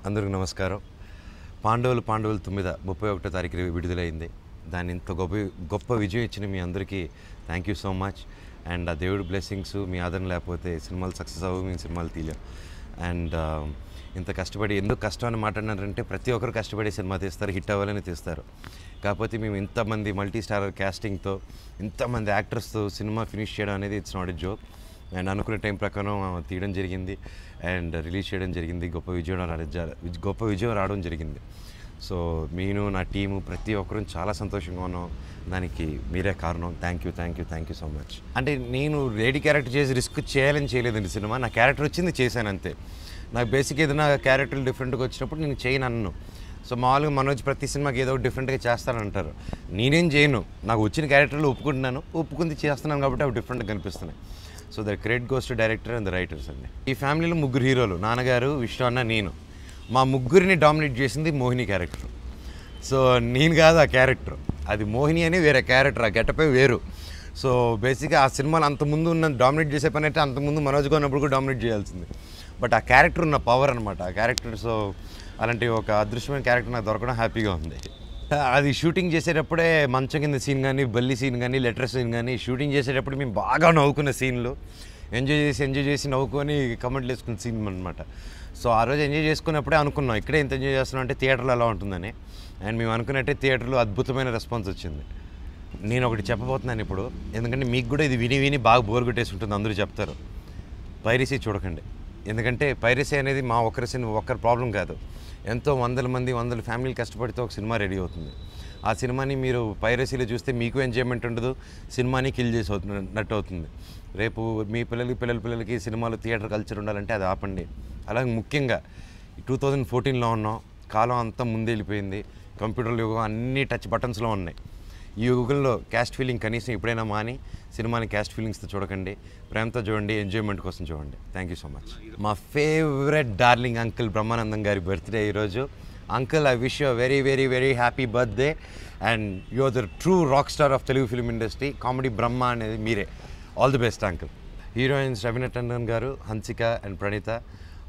అందరికీ నమస్కారం. పాండవులు 9 31 తారీఖు విడుదలైంది. దాన్ని ఇంత గొప్ప విజయం ఇచ్చిన మీ అందరికీ thank you so much. And ఆ దేవుడి బ్లెస్సింగ్స్ మీ ఆదరణ లేకపోతే సినిమాలు సక్సెస్ అవ్వవు, మీ సినిమాలు తీయలేం. అండ్ ఇంత కష్టపడి ఎందుకు కష్టం అని మాట్లాడినారంటే ప్రతి ఒక్కరు కష్టపడి సినిమా తీస్తారు, హిట్ అవ్వాలని తీస్తారు. కాకపోతే మేము ఇంతమంది మల్టీ స్టారర్ క్యాస్టింగ్తో ఇంతమంది యాక్టర్స్తో సినిమా ఫినిష్ చేయడం అనేది it's not a joke. And అనుకునే టైం ప్రకారం తీయడం జరిగింది అండ్ రిలీజ్ చేయడం జరిగింది. గొప్ప విజయం రావడం జరిగింది. సో నేను నా టీము ప్రతి ఒక్కరూ చాలా సంతోషంగా ఉన్నాం. దానికి మీరే కారణం. Thank you so much. అంటే నేను లేడీ క్యారెక్టర్ చేసి రిస్క్ చేయాలని చేయలేదండి సినిమా. నా క్యారెక్టర్ వచ్చింది చేశాను అంతే. నాకు బేసిక్ ఏదైనా క్యారెక్టర్లు డిఫరెంట్గా వచ్చినప్పుడు నేను చేయను అన్ను. సో మామూలుగా మనోజ్ ప్రతి సినిమాకి ఏదో డిఫరెంట్గా చేస్తానంటారు. నేనేం చేయను. నాకు వచ్చిన క్యారెక్టర్లు ఒప్పుకుంది చేస్తున్నాను కాబట్టి అవి డిఫరెంట్గా కనిపిస్తున్నాయి. So the credit goes to director and the writers అండి. ఈ ఫ్యామిలీలో 3 హీరోలు, నాన్నగారు, విష్ణు అన్న, నేను. మా ముగ్గురిని డామినేట్ చేసింది మోహిని క్యారెక్టర్. సో నేను కాదు ఆ క్యారెక్టర్, అది మోహిని అని వేరే క్యారెక్టర్, ఆ గెటపే వేరు. సో బేసిక్గా ఆ సినిమాలు అంతకుముందు ఉన్న డామినేట్ చేసే పని అయితే అంతకుముందు మనోజ్గా ఉన్నప్పుడు కూడా డామినేట్ చేయాల్సింది. బట్ ఆ క్యారెక్టర్ ఉన్న పవర్ అనమాట ఆ క్యారెక్టర్. సో అలాంటి ఒక అదృశ్యమైన క్యారెక్టర్ నాకు దొరకడం హ్యాపీగా ఉంది. అది షూటింగ్ చేసేటప్పుడే మంచం కింద సీన్ కానీ, బల్లి సీన్ కానీ, లెటర్ సీన్ కానీ షూటింగ్ చేసేటప్పుడు మేము బాగా నవ్వుకున్న సీన్లు, ఎంజాయ్ చేసి నవ్వుకొని కమెంట్లు వేసుకున్న సీన్ అనమాట. సో ఆ రోజు ఎంజాయ్ చేసుకున్నప్పుడే అనుకున్నాం ఇక్కడే ఎంత ఎంజాయ్ చేస్తున్నాం అంటే థియేటర్లో ఎలా ఉంటుందని. అండ్ మేము అనుకున్నట్టే థియేటర్లో అద్భుతమైన రెస్పాన్స్ వచ్చింది. నేను ఒకటి చెప్పబోతున్నాను ఇప్పుడు, ఎందుకంటే మీకు కూడా ఇది విని బాగా బోర్ కొట్టేసి ఉంటుంది. అందరూ చెప్తారు పైరసీ చూడకండి. ఎందుకంటే పైరసీ అనేది మా ఒక్కరి ప్రాబ్లం కాదు. ఎంతో వందల ఫ్యామిలీలు కష్టపడితే ఒక సినిమా రెడీ అవుతుంది. ఆ సినిమాని మీరు పైరసీలో చూస్తే మీకు ఎంజాయ్మెంట్ ఉండదు, సినిమాని కిల్ చేసి అవుతున్నట్టు అవుతుంది. రేపు మీ పిల్లలకి సినిమాలో థియేటర్ కల్చర్ ఉండాలంటే అది ఆపండి. అలాగే ముఖ్యంగా 2014లో ఉన్నాం, కాలం అంతా ముందే వెళ్ళిపోయింది. కంప్యూటర్ యుగం అన్నీ టచ్ బటన్స్లో ఉన్నాయి. ఈ యుగంలో క్యాస్ట్ ఫీలింగ్ కనీసం ఎప్పుడైనా మాని సినిమాని క్యాస్ట్ ఫీలింగ్స్తో చూడకండి, ప్రేమతో చూడండి, ఎంజాయ్మెంట్ కోసం చూడండి. Thank you so much. మా ఫేవరెట్ డార్లింగ్ అంకుల్ బ్రహ్మానందం గారి బర్త్డే ఈరోజు. Uncle, I wish you very happy birthday and you are the true rock star of Telugu film industry. Comedy Brahma అనేది మీరే. All the best uncle. Heroines Raveena Tandon గారు, Hansika and Praneetha,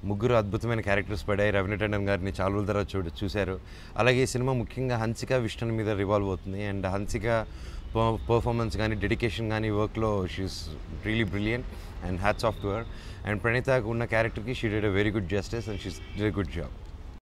ముగ్గురు అద్భుతమైన characters పడాయి. Raveena Tandon గారిని చాలా రోజుల తర్వాత చూశారు. అలాగే ఈ సినిమా ముఖ్యంగా హన్సిక, విష్ణు మీద రివాల్వ్ అవుతుంది. అండ్ హన్సిక పర్ఫార్మెన్స్ కానీ, డెడికేషన్ కానీ, వర్క్లో she is really brilliant and hats off to her. And ప్రణీతకు ఉన్న క్యారెక్టర్కి she did a very good justice and she's did a good job.